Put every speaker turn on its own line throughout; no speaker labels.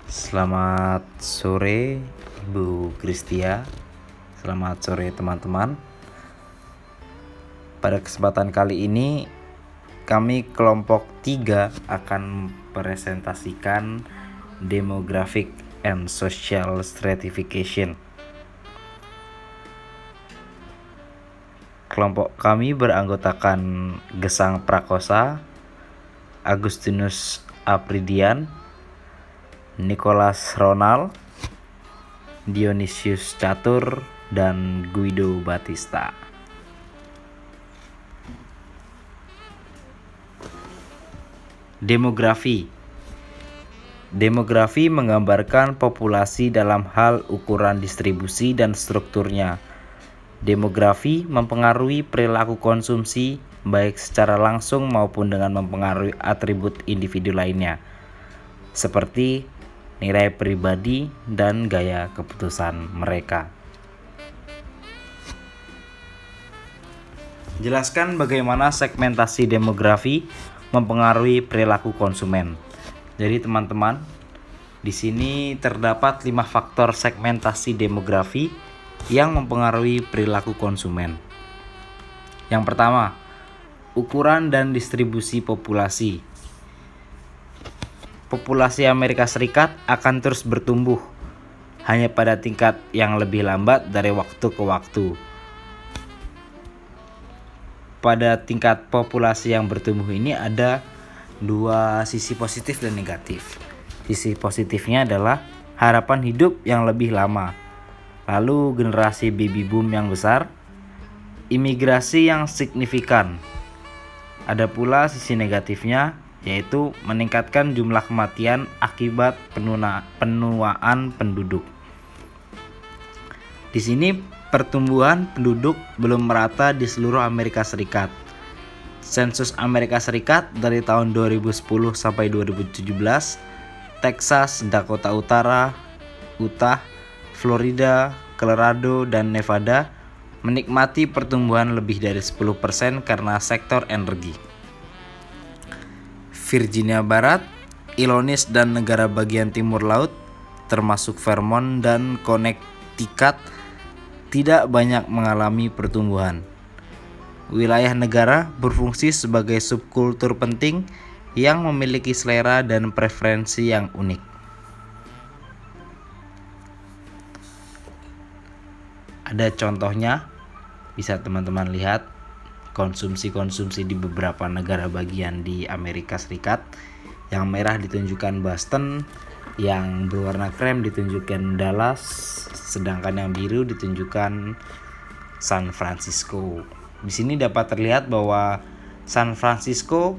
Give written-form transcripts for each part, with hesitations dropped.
Selamat sore Ibu Kristia. Selamat sore teman-teman. Pada kesempatan kali ini kami kelompok 3 akan mempresentasikan Demographic and Social Stratification. Kelompok kami beranggotakan Gesang Prakosa, Agustinus Apridian, Nicholas Ronald, Dionysius Catur, dan Guido Batista. Demografi menggambarkan populasi dalam hal ukuran distribusi dan strukturnya. Demografi mempengaruhi perilaku konsumsi baik secara langsung maupun dengan mempengaruhi atribut individu lainnya, seperti nilai pribadi dan gaya keputusan mereka. Jelaskan bagaimana segmentasi demografi mempengaruhi perilaku konsumen. Jadi teman-teman, di sini terdapat 5 faktor segmentasi demografi yang mempengaruhi perilaku konsumen. Yang pertama, ukuran dan distribusi populasi. Populasi Amerika Serikat akan terus bertumbuh, hanya pada tingkat yang lebih lambat dari waktu ke waktu. Pada tingkat populasi yang bertumbuh ini ada 2 sisi positif dan negatif. Sisi positifnya adalah harapan hidup yang lebih lama, lalu generasi baby boom yang besar, imigrasi yang signifikan. Ada pula sisi negatifnya, yaitu meningkatkan jumlah kematian akibat penuaan penduduk. Di sini pertumbuhan penduduk belum merata di seluruh Amerika Serikat. Sensus Amerika Serikat dari tahun 2010 sampai 2017, Texas, Dakota Utara, Utah, Florida, Colorado, dan Nevada menikmati pertumbuhan lebih dari 10% karena sektor energi. Virginia Barat, Illinois dan negara bagian timur laut, termasuk Vermont dan Connecticut, tidak banyak mengalami pertumbuhan. Wilayah negara berfungsi sebagai subkultur penting yang memiliki selera dan preferensi yang unik. Ada contohnya, bisa teman-teman lihat konsumsi di beberapa negara bagian di Amerika Serikat. Yang merah ditunjukkan Boston, yang berwarna krem ditunjukkan Dallas, sedangkan yang biru ditunjukkan San Francisco. Di sini dapat terlihat bahwa San Francisco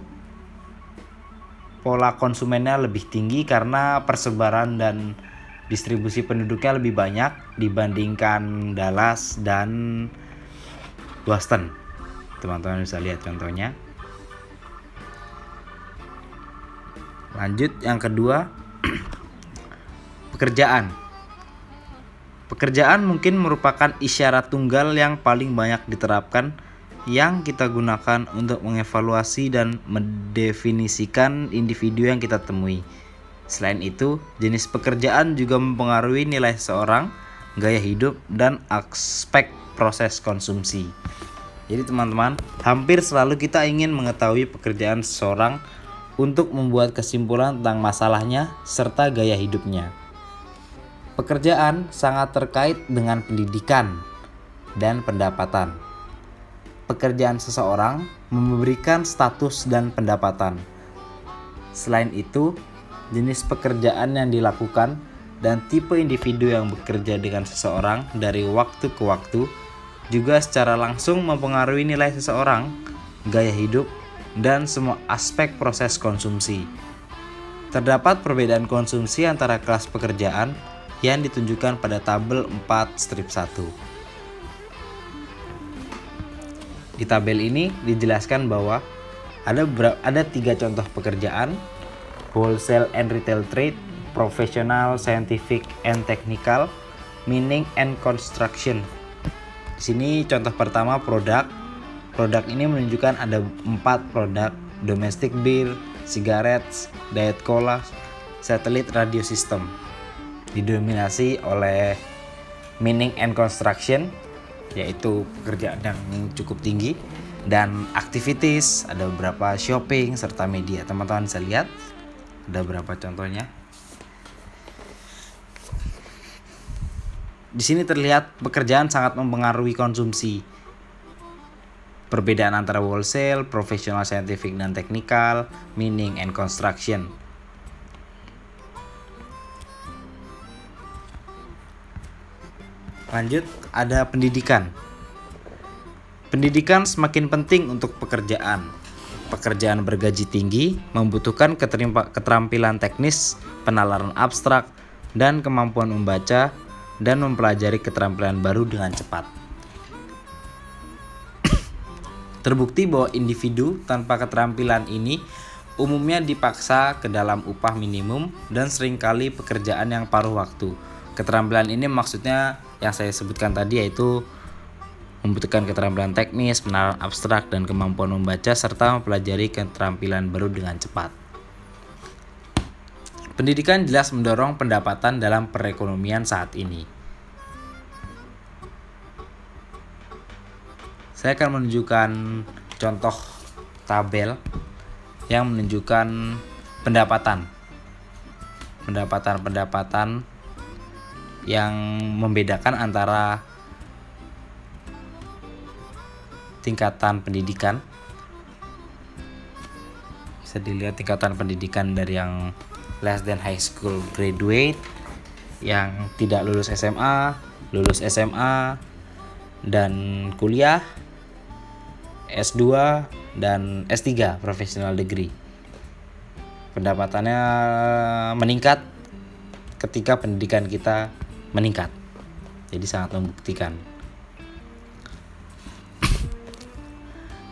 pola konsumennya lebih tinggi karena persebaran dan distribusi penduduknya lebih banyak dibandingkan Dallas dan Boston. Teman-teman bisa lihat contohnya. Lanjut yang kedua, pekerjaan. Pekerjaan mungkin merupakan isyarat tunggal yang paling banyak diterapkan yang kita gunakan untuk mengevaluasi dan mendefinisikan individu yang kita temui. Selain itu, jenis pekerjaan juga mempengaruhi nilai seseorang, gaya hidup, dan aspek proses konsumsi. Jadi teman-teman, hampir selalu kita ingin mengetahui pekerjaan seseorang untuk membuat kesimpulan tentang masalahnya serta gaya hidupnya. Pekerjaan sangat terkait dengan pendidikan dan pendapatan. Pekerjaan seseorang memberikan status dan pendapatan. Selain itu, jenis pekerjaan yang dilakukan dan tipe individu yang bekerja dengan seseorang dari waktu ke waktu juga secara langsung mempengaruhi nilai seseorang, gaya hidup, dan semua aspek proses konsumsi. Terdapat perbedaan konsumsi antara kelas pekerjaan yang ditunjukkan pada tabel 4 strip 1. Di tabel ini dijelaskan bahwa ada 3 contoh pekerjaan: wholesale and retail trade, professional, scientific and technical, mining and construction. Di sini contoh pertama produk. Produk ini menunjukkan ada 4 produk: domestic beer, cigarettes, diet cola, Satellite Radio System, didominasi oleh mining and construction, yaitu pekerjaan yang cukup tinggi, dan activities, ada beberapa shopping serta media. Teman-teman bisa lihat ada beberapa contohnya. Di sini terlihat pekerjaan sangat mempengaruhi konsumsi. Perbedaan antara wholesale, profesional, scientific, dan technical, mining and construction. Lanjut, ada pendidikan. Pendidikan semakin penting untuk pekerjaan. Pekerjaan bergaji tinggi membutuhkan keterampilan teknis, penalaran abstrak, dan kemampuan membaca dan mempelajari keterampilan baru dengan cepat. Terbukti bahwa individu tanpa keterampilan ini umumnya dipaksa ke dalam upah minimum dan seringkali pekerjaan yang paruh waktu. Keterampilan ini maksudnya yang saya sebutkan tadi, yaitu membutuhkan keterampilan teknis, penalaran abstrak, dan kemampuan membaca serta mempelajari keterampilan baru dengan cepat. Pendidikan jelas mendorong pendapatan dalam perekonomian saat ini. Saya akan menunjukkan contoh tabel yang menunjukkan pendapatan yang membedakan antara tingkatan pendidikan. Bisa dilihat tingkatan pendidikan dari yang less than high school graduate, yang tidak lulus SMA, lulus SMA, dan kuliah, S2, dan S3 professional degree. Pendapatannya meningkat ketika pendidikan kita meningkat. Jadi sangat membuktikan.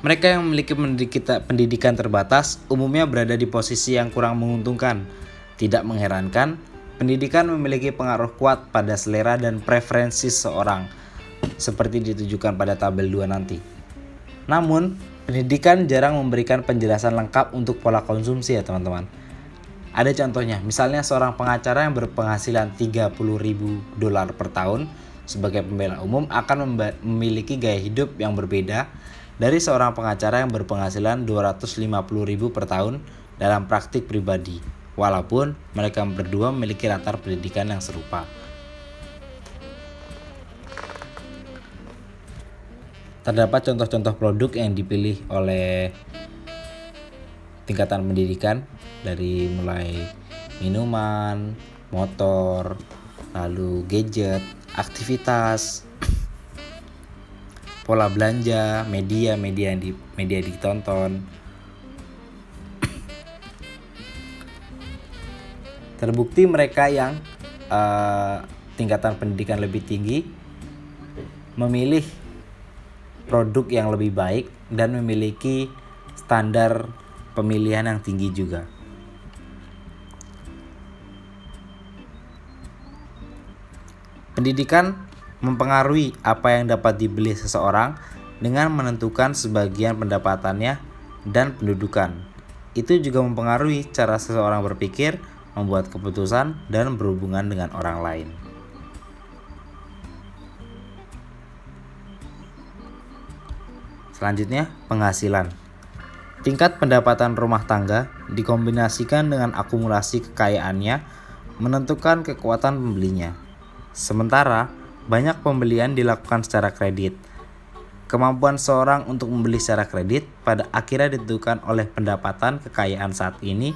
Mereka yang memiliki pendidikan terbatas umumnya berada di posisi yang kurang menguntungkan. Tidak mengherankan, pendidikan memiliki pengaruh kuat pada selera dan preferensi seseorang, seperti ditujukan pada tabel 2 nanti. Namun, pendidikan jarang memberikan penjelasan lengkap untuk pola konsumsi ya teman-teman. Ada contohnya, misalnya seorang pengacara yang berpenghasilan $30.000 per tahun sebagai pembela umum akan memiliki gaya hidup yang berbeda dari seorang pengacara yang berpenghasilan $250.000 per tahun dalam praktik pribadi, walaupun mereka berdua memiliki latar pendidikan yang serupa. Terdapat contoh-contoh produk yang dipilih oleh tingkatan pendidikan, dari mulai minuman, motor, lalu gadget, aktivitas, pola belanja, media ditonton. Terbukti mereka yang tingkatan pendidikan lebih tinggi memilih produk yang lebih baik dan memiliki standar pemilihan yang tinggi juga. Pendidikan mempengaruhi apa yang dapat dibeli seseorang dengan menentukan sebagian pendapatannya dan pendudukan. Itu juga mempengaruhi cara seseorang berpikir, membuat keputusan, dan berhubungan dengan orang lain. Selanjutnya, penghasilan. Tingkat pendapatan rumah tangga dikombinasikan dengan akumulasi kekayaannya menentukan kekuatan pembelinya. Sementara, banyak pembelian dilakukan secara kredit. Kemampuan seorang untuk membeli secara kredit pada akhirnya ditentukan oleh pendapatan, kekayaan saat ini,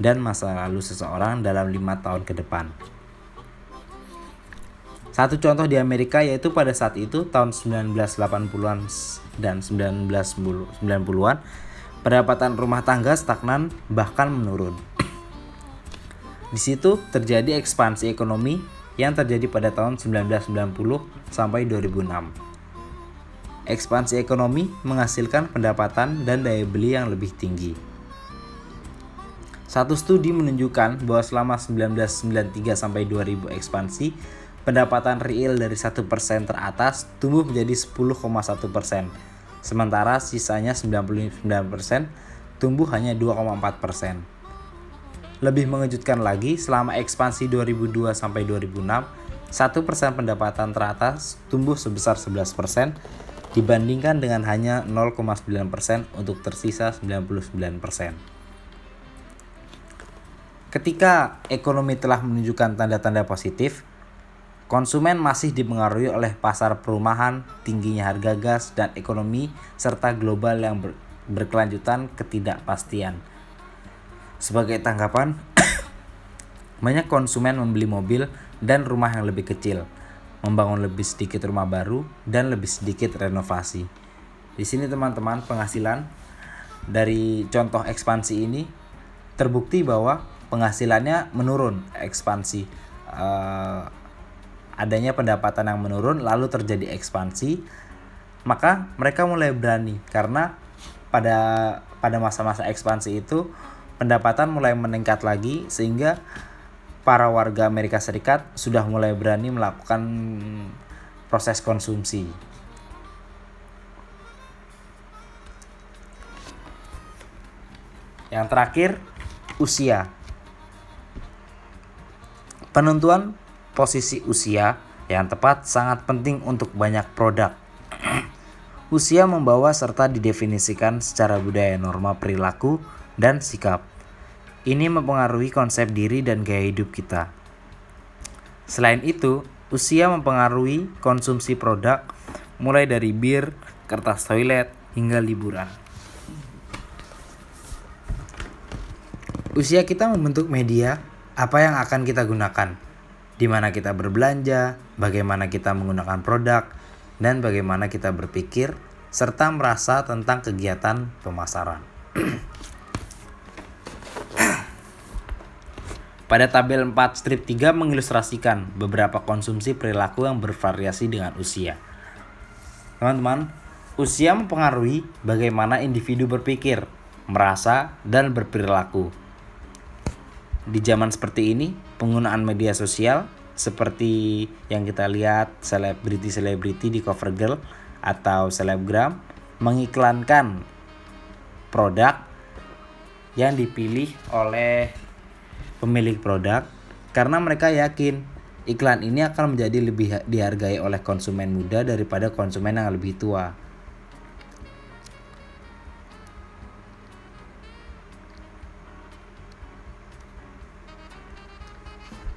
dan masa lalu seseorang dalam 5 tahun ke depan. Satu contoh di Amerika yaitu pada saat itu tahun 1980-an dan 1990-an, pendapatan rumah tangga stagnan bahkan menurun. Di situ terjadi ekspansi ekonomi yang terjadi pada tahun 1990 sampai 2006. Ekspansi ekonomi menghasilkan pendapatan dan daya beli yang lebih tinggi. Satu studi menunjukkan bahwa selama 1993 sampai 2000 ekspansi, pendapatan real dari 1% teratas tumbuh menjadi 10,1%, sementara sisanya 99% tumbuh hanya 2,4%. Lebih mengejutkan lagi, selama ekspansi 2002 sampai 2006, 1% pendapatan teratas tumbuh sebesar 11% dibandingkan dengan hanya 0,9% untuk tersisa 99%. Ketika ekonomi telah menunjukkan tanda-tanda positif, konsumen masih dipengaruhi oleh pasar perumahan, tingginya harga gas dan ekonomi, serta global yang berkelanjutan ketidakpastian. Sebagai tanggapan, banyak konsumen membeli mobil dan rumah yang lebih kecil, membangun lebih sedikit rumah baru, dan lebih sedikit renovasi. Di sini teman-teman, penghasilan dari contoh ekspansi ini terbukti bahwa penghasilannya menurun, ekspansi. Adanya pendapatan yang menurun lalu terjadi ekspansi, maka mereka mulai berani karena pada masa-masa ekspansi itu pendapatan mulai meningkat lagi, sehingga para warga Amerika Serikat sudah mulai berani melakukan proses konsumsi. Yang terakhir, usia. Penentuan posisi usia yang tepat sangat penting untuk banyak produk. Usia membawa serta didefinisikan secara budaya, norma perilaku, dan sikap. Ini mempengaruhi konsep diri dan gaya hidup kita. Selain itu, usia mempengaruhi konsumsi produk, mulai dari bir, kertas toilet, hingga liburan. Usia kita membentuk media apa yang akan kita gunakan, di mana kita berbelanja, bagaimana kita menggunakan produk, dan bagaimana kita berpikir serta merasa tentang kegiatan pemasaran. Pada tabel 4 strip 3 mengilustrasikan beberapa konsumsi perilaku yang bervariasi dengan usia. Teman-teman, usia mempengaruhi bagaimana individu berpikir, merasa, dan berperilaku. Di zaman seperti ini, penggunaan media sosial seperti yang kita lihat selebriti di CoverGirl atau selebgram mengiklankan produk yang dipilih oleh pemilik produk karena mereka yakin iklan ini akan menjadi lebih dihargai oleh konsumen muda daripada konsumen yang lebih tua.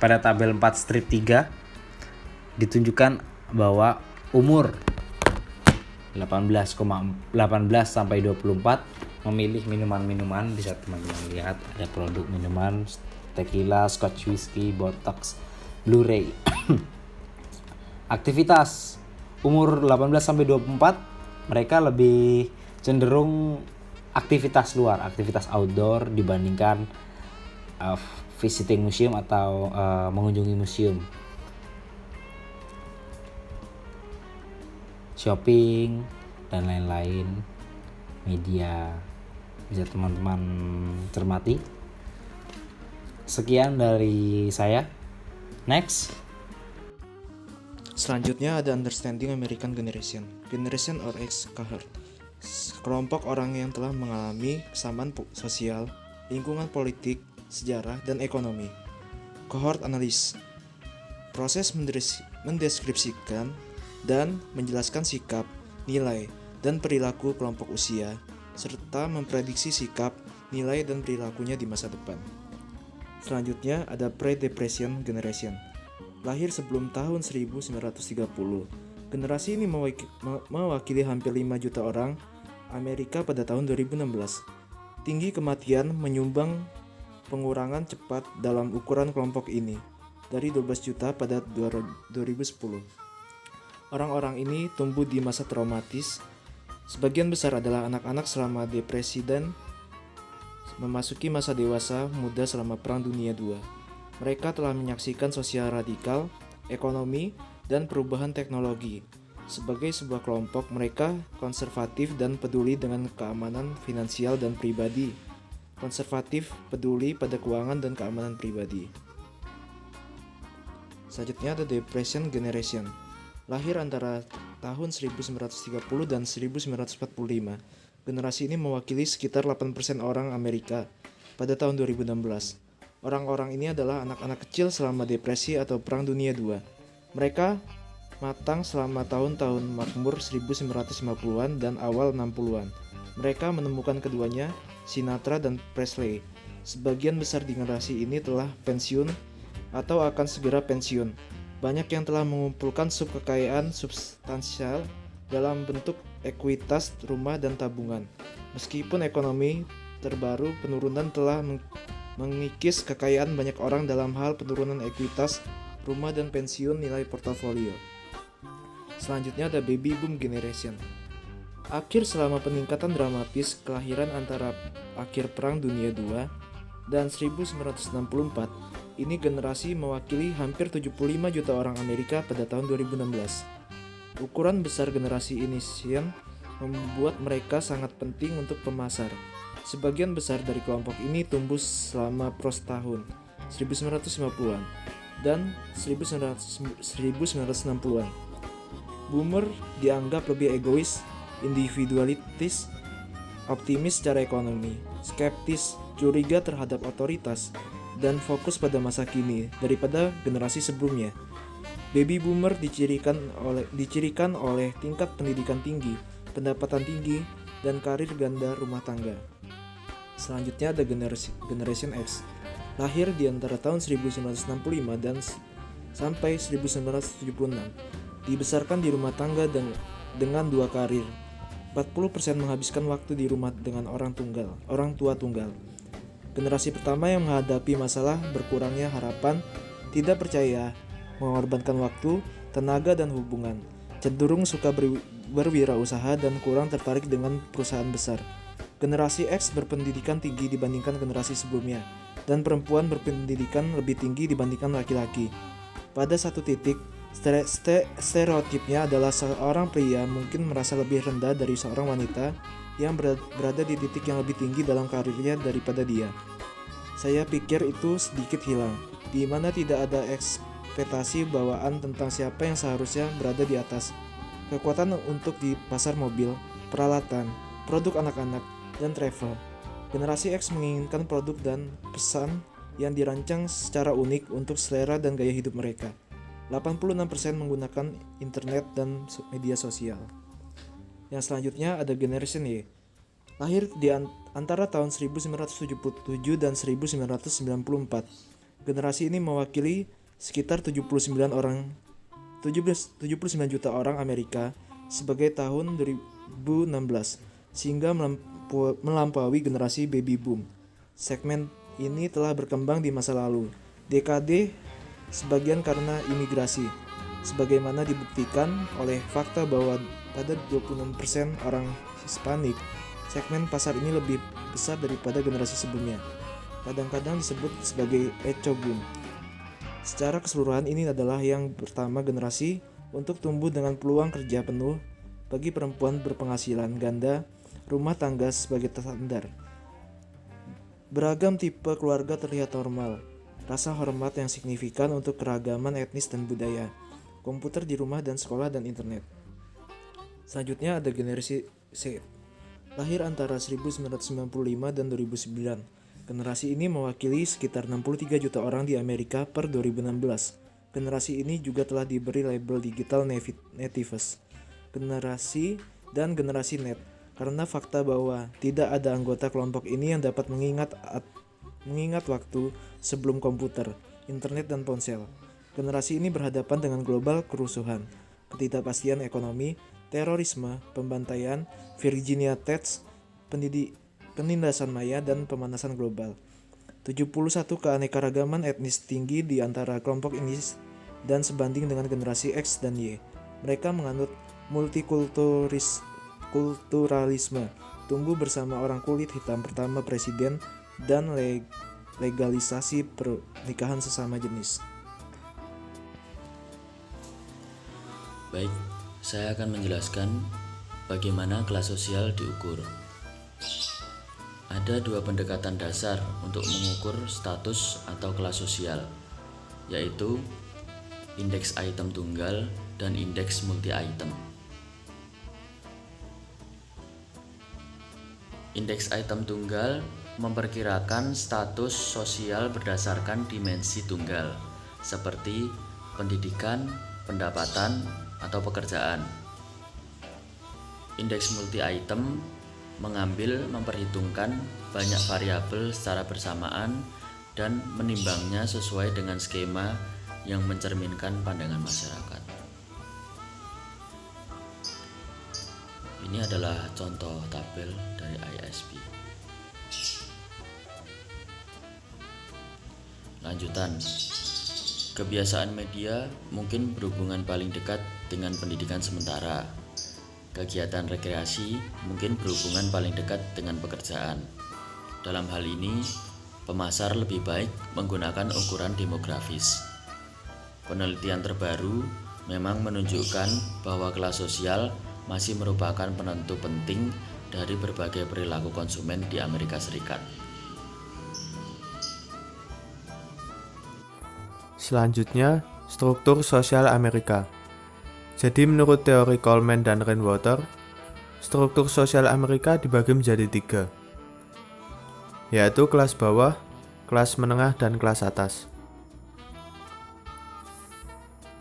Pada tabel 4 strip 3 ditunjukkan bahwa umur 18 sampai 24 memilih minuman-minuman. Bisa teman-teman lihat ada produk minuman tequila, Scotch whisky, Botox, Blu-ray. Aktivitas umur 18 sampai 24 mereka lebih cenderung aktivitas luar, aktivitas outdoor dibandingkan visiting museum atau mengunjungi museum. Shopping dan lain-lain, media, bisa teman-teman cermati. Sekian dari saya. Next.
Selanjutnya ada Understanding American Generation, Generation or X Cohort. Kelompok orang yang telah mengalami kesamaan sosial, lingkungan politik, sejarah, dan ekonomi. Cohort Analysis, proses mendeskripsikan dan menjelaskan sikap, nilai, dan perilaku kelompok usia, serta memprediksi sikap, nilai, dan perilakunya di masa depan. Selanjutnya ada Pre-Depression Generation, lahir sebelum tahun 1930. Generasi ini mewakili hampir 5 juta orang Amerika pada tahun 2016. Tinggi kematian menyumbang pengurangan cepat dalam ukuran kelompok ini, dari 12 juta pada 2010. Orang-orang ini tumbuh di masa traumatis. Sebagian besar adalah anak-anak selama depresi dan memasuki masa dewasa muda selama Perang Dunia II. Mereka telah menyaksikan sosial radikal, ekonomi, dan perubahan teknologi. Sebagai sebuah kelompok, mereka konservatif dan peduli dengan keamanan finansial dan pribadi. Konservatif, peduli pada keuangan dan keamanan pribadi. Selanjutnya ada Depression Generation, lahir antara tahun 1930 dan 1945. Generasi ini mewakili sekitar 8% orang Amerika pada tahun 2016. Orang-orang ini adalah anak-anak kecil selama depresi atau Perang Dunia II. Mereka matang selama tahun-tahun makmur 1950-an dan awal 60-an. Mereka menemukan keduanya, Sinatra dan Presley. Sebagian besar generasi ini telah pensiun atau akan segera pensiun. Banyak yang telah mengumpulkan kekayaan substansial dalam bentuk ekuitas rumah dan tabungan. Meskipun ekonomi terbaru penurunan telah mengikis kekayaan banyak orang dalam hal penurunan ekuitas rumah dan pensiun nilai portofolio. Selanjutnya ada baby boom generation. Akhir selama peningkatan dramatis kelahiran antara akhir Perang Dunia II dan 1964, ini generasi mewakili hampir 75 juta orang Amerika pada tahun 2016. Ukuran besar generasi ini membuat mereka sangat penting untuk pemasar. Sebagian besar dari kelompok ini tumbuh selama tahun 1950-an dan 1960-an. Boomer dianggap lebih egois, individualistis, optimis secara ekonomi, skeptis, curiga terhadap otoritas, dan fokus pada masa kini daripada generasi sebelumnya. Baby boomer dicirikan oleh tingkat pendidikan tinggi, pendapatan tinggi, dan karir ganda rumah tangga. Selanjutnya ada Generation X, lahir di antara tahun 1965 dan sampai 1976. Dibesarkan di rumah tangga dengan 2 karir. 40% menghabiskan waktu di rumah dengan orang tua tunggal. Generasi pertama yang menghadapi masalah berkurangnya harapan, tidak percaya, mengorbankan waktu, tenaga, dan hubungan. Cenderung suka berwirausaha dan kurang tertarik dengan perusahaan besar. Generasi X berpendidikan tinggi dibandingkan generasi sebelumnya, dan perempuan berpendidikan lebih tinggi dibandingkan laki-laki. Pada satu titik, stereotipnya adalah seorang pria mungkin merasa lebih rendah dari seorang wanita yang berada di titik yang lebih tinggi dalam karirnya daripada dia. Saya pikir itu sedikit hilang, di mana tidak ada ekspektasi bawaan tentang siapa yang seharusnya berada di atas. Kekuatan untuk di pasar mobil, peralatan, produk anak-anak, dan travel. Generasi X menginginkan produk dan pesan yang dirancang secara unik untuk selera dan gaya hidup mereka. 86% menggunakan internet dan media sosial. Yang selanjutnya ada Generation Y. Lahir di antara tahun 1977 dan 1994. Generasi ini mewakili sekitar 79 juta orang Amerika sebagai tahun 2016, sehingga melampaui generasi baby boom. Segmen ini telah berkembang di masa lalu, dekade sebagian karena imigrasi, sebagaimana dibuktikan oleh fakta bahwa pada 26% orang Hispanik, segmen pasar ini lebih besar daripada generasi sebelumnya. Kadang-kadang disebut sebagai echo boom. Secara keseluruhan ini adalah yang pertama generasi untuk tumbuh dengan peluang kerja penuh bagi perempuan berpenghasilan ganda, rumah tangga sebagai standar. Beragam tipe keluarga terlihat normal. Rasa hormat yang signifikan untuk keragaman etnis dan budaya. Komputer di rumah dan sekolah dan internet. Selanjutnya ada generasi Z. Lahir antara 1995 dan 2009. Generasi ini mewakili sekitar 63 juta orang di Amerika per 2016. Generasi ini juga telah diberi label digital natives. Generasi dan generasi net. Karena fakta bahwa tidak ada anggota kelompok ini yang dapat mengingat waktu sebelum komputer, internet, dan ponsel. Generasi ini berhadapan dengan global kerusuhan, ketidakpastian ekonomi, terorisme, pembantaian, Virginia Tech, penindasan maya, dan pemanasan global. 71 keanekaragaman etnis tinggi di antara kelompok ini dan sebanding dengan generasi X dan Y. Mereka menganut multikulturalisme, tumbuh bersama orang kulit hitam pertama presiden, dan legalisasi pernikahan sesama jenis.
Baik, saya akan menjelaskan bagaimana kelas sosial diukur. Ada 2 pendekatan dasar untuk mengukur status atau kelas sosial, yaitu indeks item tunggal dan indeks multi-item. Indeks item tunggal memperkirakan status sosial berdasarkan dimensi tunggal, seperti pendidikan, pendapatan, atau pekerjaan. Indeks multi-item memperhitungkan banyak variabel secara bersamaan dan menimbangnya sesuai dengan skema yang mencerminkan pandangan masyarakat. Ini adalah contoh tabel dari ISB. Lanjutan, kebiasaan media mungkin berhubungan paling dekat dengan pendidikan sementara. Kegiatan rekreasi mungkin berhubungan paling dekat dengan pekerjaan. Dalam hal ini, pemasar lebih baik menggunakan ukuran demografis. Penelitian terbaru memang menunjukkan bahwa kelas sosial masih merupakan penentu penting dari berbagai perilaku konsumen di Amerika Serikat.
Selanjutnya, struktur sosial Amerika. Jadi menurut teori Coleman dan Rainwater, struktur sosial Amerika dibagi menjadi 3, yaitu kelas bawah, kelas menengah, dan kelas atas.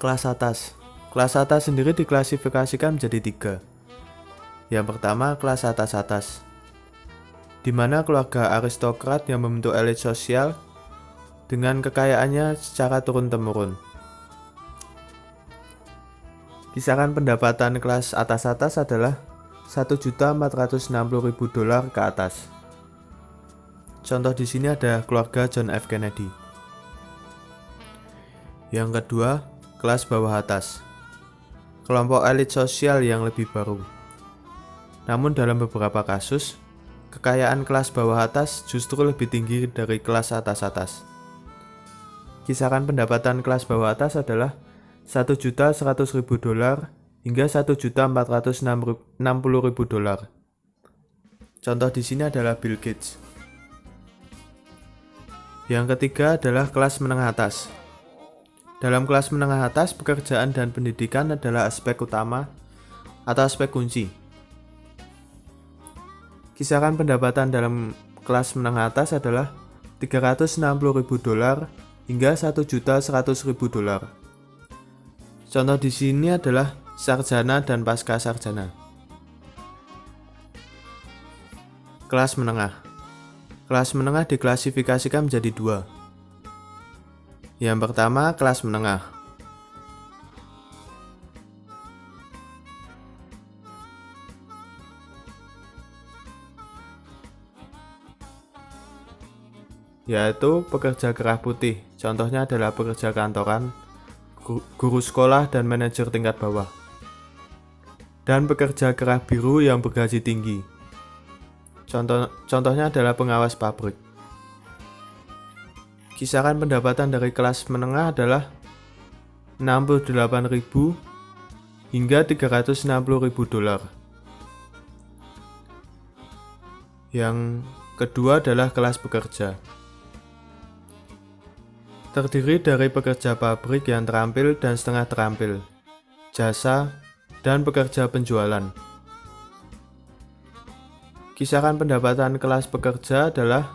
Kelas atas. Kelas atas sendiri diklasifikasikan menjadi 3. Yang pertama, kelas atas-atas, di mana keluarga aristokrat yang membentuk elit sosial dengan kekayaannya secara turun-temurun. Kisaran pendapatan kelas atas-atas adalah $1.460.000 ke atas. Contoh di sini ada keluarga John F. Kennedy. Yang kedua, kelas bawah atas, kelompok elit sosial yang lebih baru. Namun dalam beberapa kasus, kekayaan kelas bawah atas justru lebih tinggi dari kelas atas-atas. Kisaran pendapatan kelas bawah atas adalah $1.100.000 hingga $1.460.000. Contoh di sini adalah Bill Gates. Yang ketiga adalah kelas menengah atas. Dalam kelas menengah atas, pekerjaan dan pendidikan adalah aspek utama atau aspek kunci. Kisaran pendapatan dalam kelas menengah atas adalah $360.000 hingga $1.100.000. Contoh di sini adalah sarjana dan pasca sarjana. Kelas menengah. Kelas menengah diklasifikasikan menjadi 2. Yang pertama, kelas menengah. Yaitu pekerja kerah putih. Contohnya adalah pekerja kantoran, guru sekolah, dan manajer tingkat bawah. Dan pekerja kerah biru yang bergaji tinggi. Contohnya adalah pengawas pabrik. Kisaran pendapatan dari kelas menengah adalah $68.000 hingga $360.000. Yang kedua adalah kelas pekerja. Terdiri dari pekerja pabrik yang terampil dan setengah terampil, jasa, dan pekerja penjualan. Kisaran pendapatan kelas pekerja adalah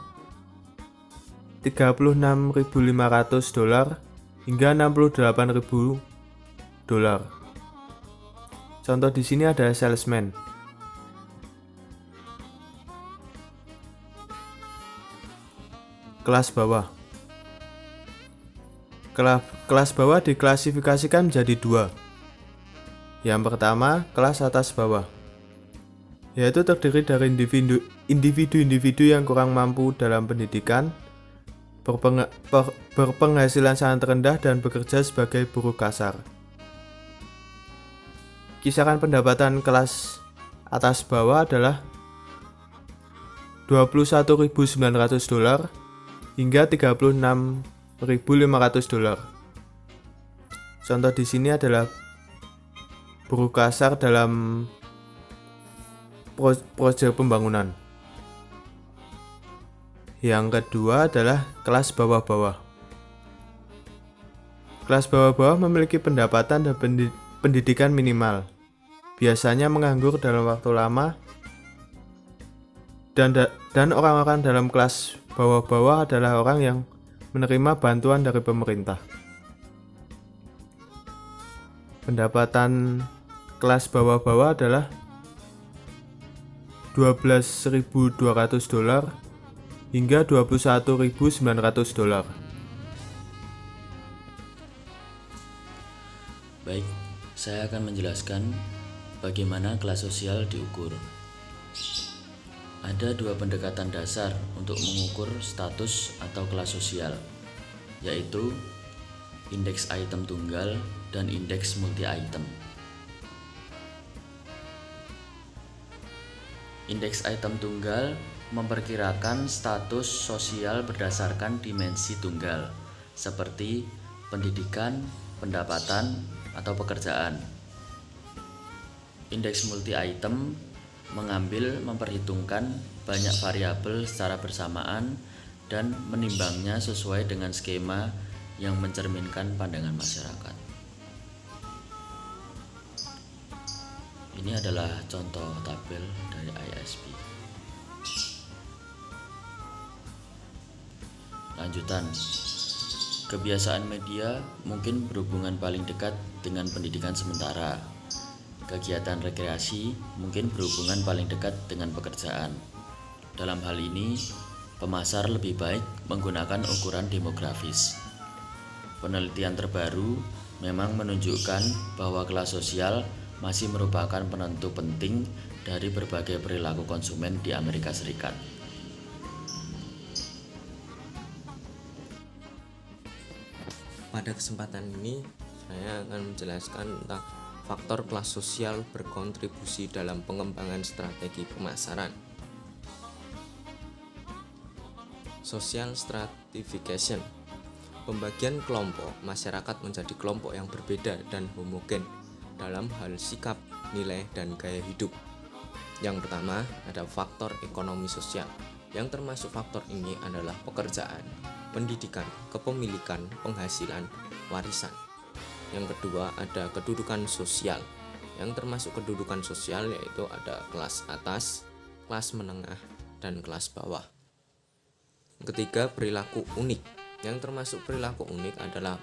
$36.500 hingga $68.000. Contoh di sini ada salesman. Kelas bawah. Kelas bawah diklasifikasikan menjadi 2. Yang pertama, kelas atas bawah, yaitu terdiri dari individu-individu yang kurang mampu dalam pendidikan, berpenghasilan sangat rendah, dan bekerja sebagai buruh kasar. Kisaran pendapatan kelas atas bawah adalah $21.900 hingga $36.500. Contoh di sini adalah buruh kasar dalam proyek pembangunan. Yang kedua adalah kelas bawah-bawah. Kelas bawah-bawah memiliki pendapatan dan pendidikan minimal, biasanya menganggur dalam waktu lama Dan orang-orang dalam kelas bawah-bawah adalah orang yang menerima bantuan dari pemerintah. Pendapatan kelas bawah-bawah adalah $12.200 hingga $21.900.
Baik, saya akan menjelaskan bagaimana kelas sosial diukur. Ada dua pendekatan dasar untuk mengukur status atau kelas sosial, yaitu indeks item tunggal dan indeks multi-item. Indeks item tunggal memperkirakan status sosial berdasarkan dimensi tunggal, seperti pendidikan, pendapatan, atau pekerjaan. Indeks multi-item memperhitungkan banyak variabel secara bersamaan dan menimbangnya sesuai dengan skema yang mencerminkan pandangan masyarakat. Ini adalah contoh tabel dari ISP. Lanjutan, kebiasaan media mungkin berhubungan paling dekat dengan pendidikan sementara. Kegiatan rekreasi mungkin berhubungan paling dekat dengan pekerjaan. Dalam hal ini, pemasar lebih baik menggunakan ukuran demografis. Penelitian terbaru memang menunjukkan bahwa kelas sosial masih merupakan penentu penting dari berbagai perilaku konsumen di Amerika Serikat.
Pada kesempatan ini, saya akan menjelaskan tentang faktor kelas sosial berkontribusi dalam pengembangan strategi pemasaran. Social stratification, pembagian kelompok masyarakat menjadi kelompok yang berbeda dan homogen dalam hal sikap, nilai, dan gaya hidup. Yang pertama, ada faktor ekonomi sosial. Yang termasuk faktor ini adalah pekerjaan, pendidikan, kepemilikan, penghasilan, warisan. Yang kedua, ada kedudukan sosial. Yang termasuk kedudukan sosial yaitu ada kelas atas, kelas menengah, dan kelas bawah. Yang ketiga, perilaku unik. Yang termasuk perilaku unik adalah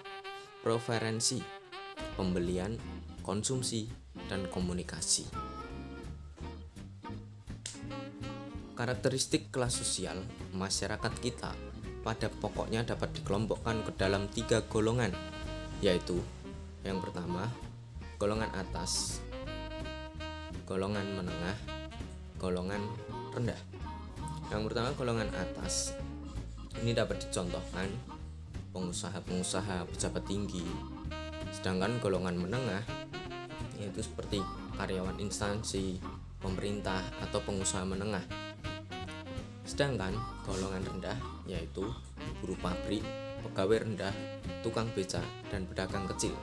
preferensi, pembelian, konsumsi, dan komunikasi. Karakteristik kelas sosial masyarakat kita pada pokoknya dapat dikelompokkan ke dalam 3 golongan, yaitu yang pertama, golongan atas, golongan menengah, golongan rendah. Yang pertama, golongan atas. Ini dapat dicontohkan pengusaha-pengusaha, pejabat tinggi. Sedangkan golongan menengah yaitu seperti karyawan instansi, pemerintah, atau pengusaha menengah. Sedangkan golongan rendah yaitu buruh pabrik, pegawai rendah, tukang beca, dan pedagang kecil.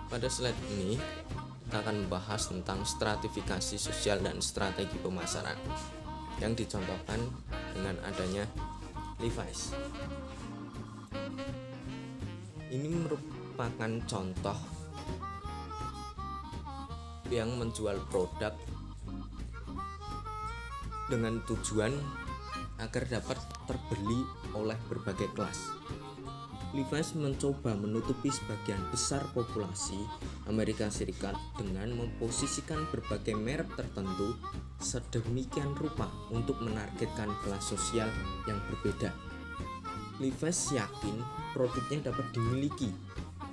Pada slide ini kita akan membahas tentang stratifikasi sosial dan strategi pemasaran yang dicontohkan dengan adanya Levi's. Ini merupakan contoh yang menjual produk dengan tujuan agar dapat terbeli oleh berbagai kelas. Levi's mencoba menutupi sebagian besar populasi Amerika Serikat dengan memposisikan berbagai merek tertentu sedemikian rupa untuk menargetkan kelas sosial yang berbeda. Levi's yakin produknya dapat dimiliki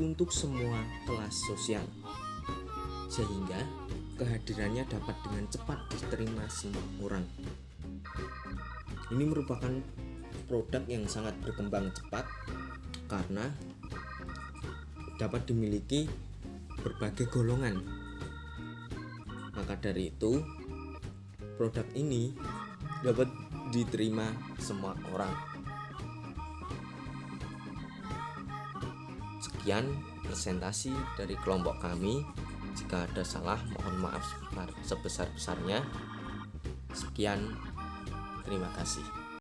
untuk semua kelas sosial, sehingga kehadirannya dapat dengan cepat diterima semua orang. Ini merupakan produk yang sangat berkembang cepat karena dapat dimiliki berbagai golongan. Maka dari itu, produk ini dapat diterima semua orang. Sekian presentasi dari kelompok kami. Jika ada salah, mohon maaf sebesar-besarnya. Sekian, terima kasih.